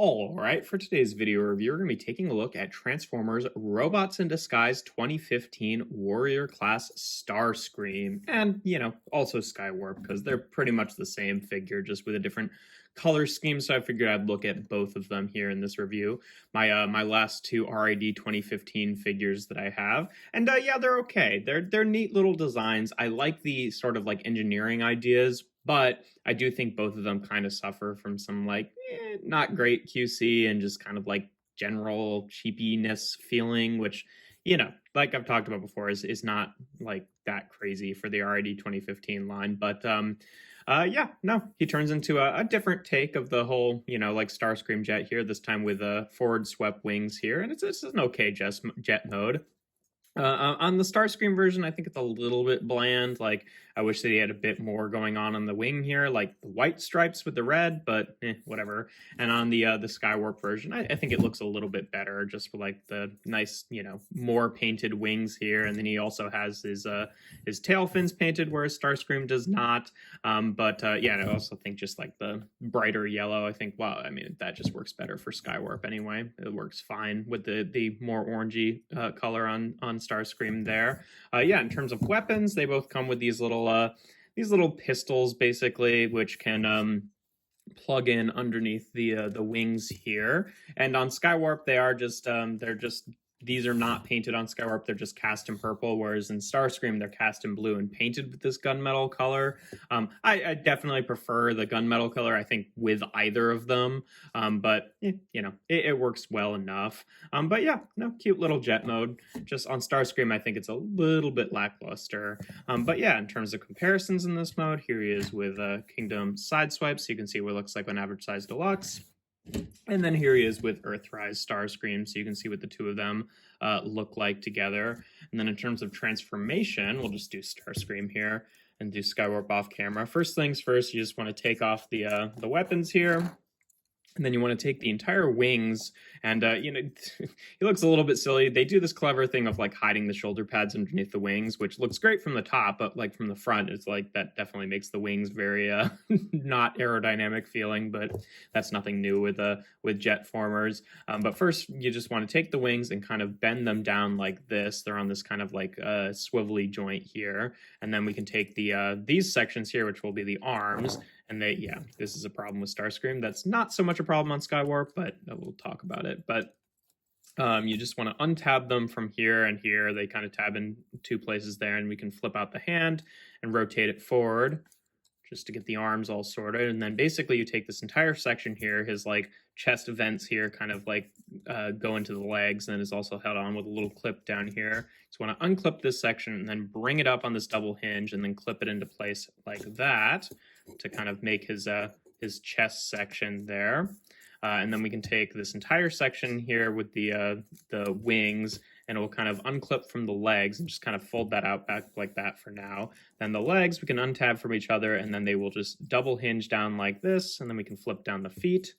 All right, for today's video review, we're going to be taking a look at Transformers Robots in Disguise 2015 Warrior Class Starscream, and, also Skywarp, because they're pretty much the same figure, just with a different color scheme, so I figured I'd look at both of them here in this review. My last two RID 2015 figures that I have, and yeah, they're okay. They're neat little designs. I like the sort of like engineering ideas, but I do think both of them kind of suffer from some not great QC and just kind of like general cheapiness feeling, which, like I've talked about before, is not like that crazy for the RID 2015 line. But yeah, no, he turns into a different take of the whole, like Starscream jet here, this time with forward swept wings here. And it's an okay jet mode. On the Starscream version, I think it's a little bit bland. Like, I wish that he had a bit more going on the wing here, like the white stripes with the red, but whatever. And on the Skywarp version, I think it looks a little bit better, just for like the nice, more painted wings here. And then he also has his tail fins painted, whereas Starscream does not. Yeah, and I also think just like the brighter yellow, I think, well, I mean, that just works better for Skywarp anyway. It works fine with the more orangey color on Starscream there. Yeah, in terms of weapons, they both come with these little pistols, basically, which can plug in underneath the wings here. And on Skywarp, these are not painted on Skywarp, they're just cast in purple, whereas in Starscream, they're cast in blue and painted with this gunmetal color. I definitely prefer the gunmetal color, I think, with either of them, but, it works well enough. But yeah, no, cute little jet mode. Just on Starscream, I think it's a little bit lackluster. But yeah, in terms of comparisons in this mode, here he is with Kingdom Sideswipe, so you can see what it looks like on Average Size Deluxe. And then here he is with Earthrise Starscream, so you can see what the two of them look like together. And then in terms of transformation, we'll just do Starscream here and do Skywarp off camera. First things first, you just want to take off the weapons here. And then you want to take the entire wings, and, he looks a little bit silly. They do this clever thing of, like, hiding the shoulder pads underneath the wings, which looks great from the top, but, like, from the front, it's like, that definitely makes the wings very, not aerodynamic feeling, but that's nothing new with jet formers. But first, you just want to take the wings and kind of bend them down like this. They're on this kind of, like, swivelly joint here. And then we can take these sections here, which will be the arms, and this is a problem with Starscream. That's not so much a problem on Skywarp, but we'll talk about it. But you just want to untab them from here and here. They kind of tab in two places there, and we can flip out the hand and rotate it forward just to get the arms all sorted. And then basically you take this entire section here, his like chest vents here kind of like go into the legs, and then is also held on with a little clip down here. So want to unclip this section and then bring it up on this double hinge and then clip it into place like that to kind of make his chest section there. And then we can take this entire section here with the wings, and it will kind of unclip from the legs and just kind of fold that out back like that for now. Then the legs we can untab from each other, and then they will just double hinge down like this, and then we can flip down the feet.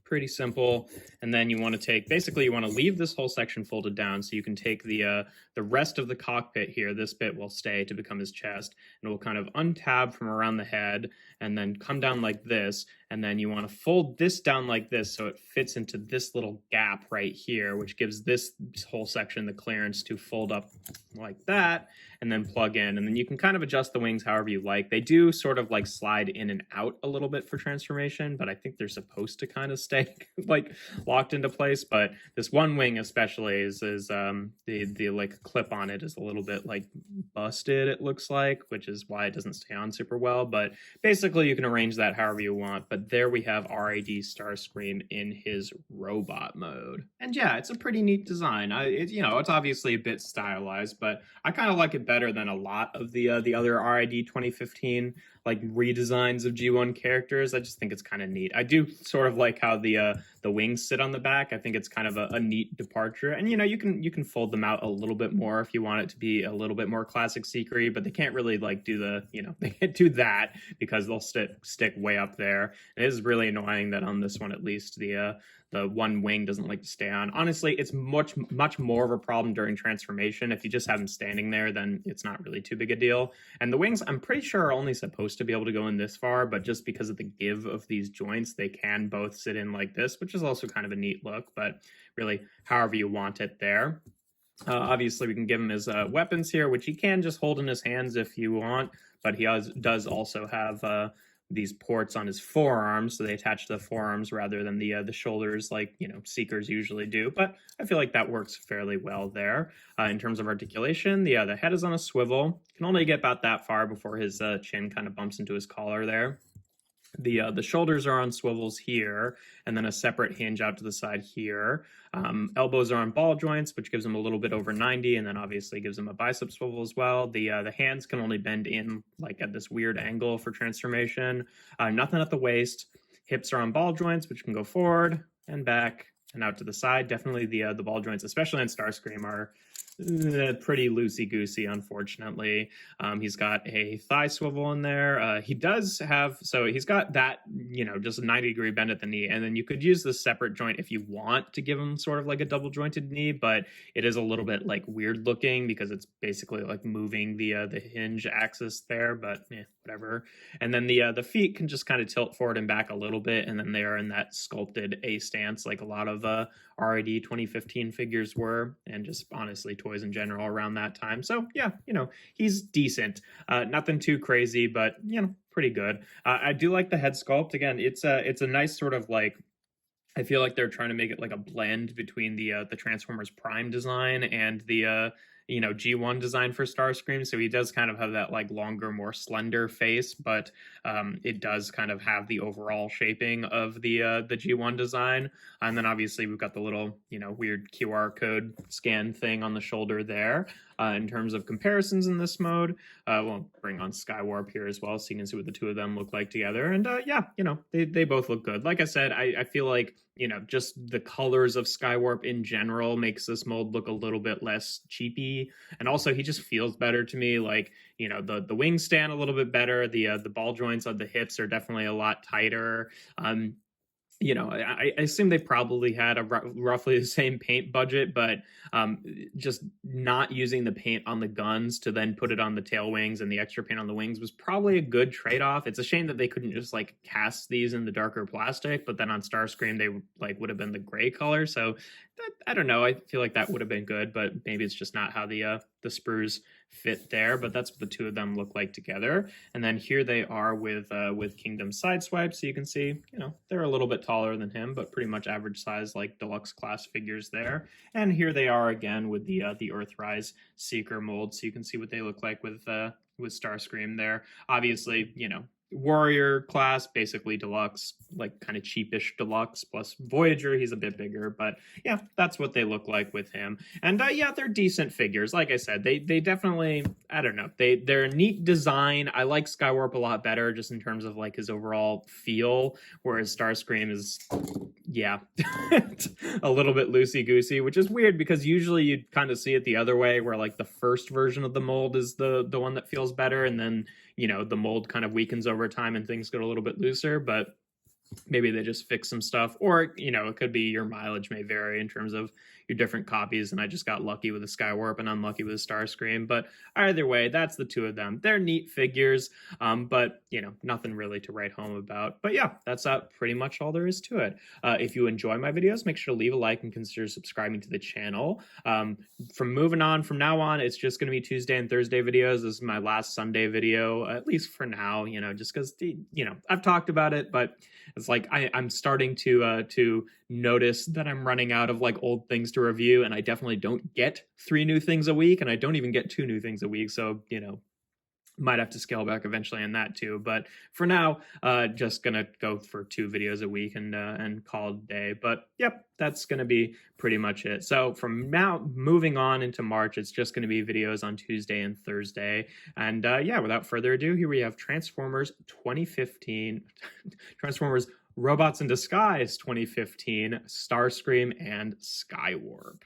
Pretty simple. And then you want to basically you want to leave this whole section folded down, so you can take the rest of the cockpit here. This bit will stay to become his chest, and it will kind of untab from around the head and then come down like this. And then you want to fold this down like this so it fits into this little gap right here, which gives this whole section the clearance to fold up like that and then plug in. And then you can kind of adjust the wings however you like. They do sort of like slide in and out a little bit for transformation, but I think they're supposed to kind of stay like locked into place. But this one wing especially is the like clip on it is a little bit like busted, it looks like, which is why it doesn't stay on super well. But basically you can arrange that however you want. But there we have RID Starscream in his robot mode. And yeah, it's a pretty neat design. It's obviously a bit stylized, but I kind of like it better than a lot of the other RID 2015 like redesigns of G1 characters. I just think it's kind of neat. I do sort of like how the wings sit on the back. I think it's kind of a neat departure. And you can fold them out a little bit more if you want it to be a little bit more classic Seekery, but they can't really like do they can't do that because they'll stick way up there. It is really annoying that on this one at least the one wing doesn't like to stay on. Honestly, it's much more of a problem during transformation. If you just have them standing there, then it's not really too big a deal. And the wings, I'm pretty sure, are only supposed supposed to be able to go in this far, but just because of the give of these joints, they can both sit in like this, which is also kind of a neat look, but really however you want it there. Obviously, we can give him his weapons here, which he can just hold in his hands if you want, but he does also have these ports on his forearms, so they attach to the forearms rather than the shoulders like, Seekers usually do, but I feel like that works fairly well there. In terms of articulation, the head is on a swivel. Can only get about that far before his chin kind of bumps into his collar there. The shoulders are on swivels here, and then a separate hinge out to the side here. Elbows are on ball joints, which gives them a little bit over 90, and then obviously gives them a bicep swivel as well. The hands can only bend in like at this weird angle for transformation. Nothing at the waist. Hips are on ball joints, which can go forward and back and out to the side. Definitely the ball joints, especially in Starscream, are pretty loosey-goosey, unfortunately. He's got a thigh swivel in there. He does have, so he's got that, just a 90-degree bend at the knee, and then you could use the separate joint if you want to give him sort of like a double-jointed knee, but it is a little bit like weird looking because it's basically like moving the hinge axis there, but whatever. And then the feet can just kind of tilt forward and back a little bit, and then they are in that sculpted A stance like a lot of RID 2015 figures were, and just honestly toys in general around that time. So yeah, he's decent. Nothing too crazy, but pretty good. I do like the head sculpt. Again, it's a nice sort of like, I feel like they're trying to make it like a blend between the Transformers Prime design and the G1 design for Starscream. So he does kind of have that like longer, more slender face, but it does kind of have the overall shaping of the G1 design. And then obviously we've got the little, weird QR code scan thing on the shoulder there. In terms of comparisons in this mode, we'll bring on Skywarp here as well, so you can see what the two of them look like together. And yeah, they both look good. Like I said, I feel like, just the colors of Skywarp in general makes this mold look a little bit less cheapy. And also he just feels better to me. Like, the wings stand a little bit better. The ball joints on the hips are definitely a lot tighter. I assume they probably had a roughly the same paint budget, but just not using the paint on the guns to then put it on the tail wings and the extra paint on the wings was probably a good trade-off. It's a shame that they couldn't just like cast these in the darker plastic, but then on Starscream they like would have been the gray color. So I don't know. I feel like that would have been good, but maybe it's just not how the sprues fit there. But that's what the two of them look like together. And then here they are with Kingdom Sideswipe. So you can see, they're a little bit taller than him, but pretty much average size like deluxe class figures there. And here they are again with the Earthrise Seeker mold. So you can see what they look like with Starscream there. Obviously, Warrior class, basically deluxe, like kind of cheapish deluxe, plus Voyager, he's a bit bigger, but yeah, that's what they look like with him. And yeah, they're decent figures. Like I said, they definitely, I don't know, they're a neat design. I like Skywarp a lot better just in terms of like his overall feel, whereas Starscream is, yeah, a little bit loosey-goosey, which is weird because usually you'd kind of see it the other way, where like the first version of the mold is the one that feels better, and then the mold kind of weakens over time and things get a little bit looser, but maybe they just fix some stuff, or, it could be your mileage may vary in terms of your different copies, and I just got lucky with the Skywarp and unlucky with the Starscream. But either way, that's the two of them. They're neat figures, but, nothing really to write home about. But yeah, that's pretty much all there is to it. If you enjoy my videos, make sure to leave a like and consider subscribing to the channel. From now on, it's just going to be Tuesday and Thursday videos. This is my last Sunday video, at least for now, just because, I've talked about it, but it's like I'm starting to notice that I'm running out of like old things to review, and I definitely don't get 3 new things a week, and I don't even get 2 new things a week. So, might have to scale back eventually on that too. But for now, just gonna go for 2 videos a week and call it a day. But yep, that's gonna be pretty much it. So from now moving on into March, it's just gonna be videos on Tuesday and Thursday. And yeah, without further ado, here we have Transformers 2015, Transformers Robots in Disguise 2015, Starscream, and Skywarp.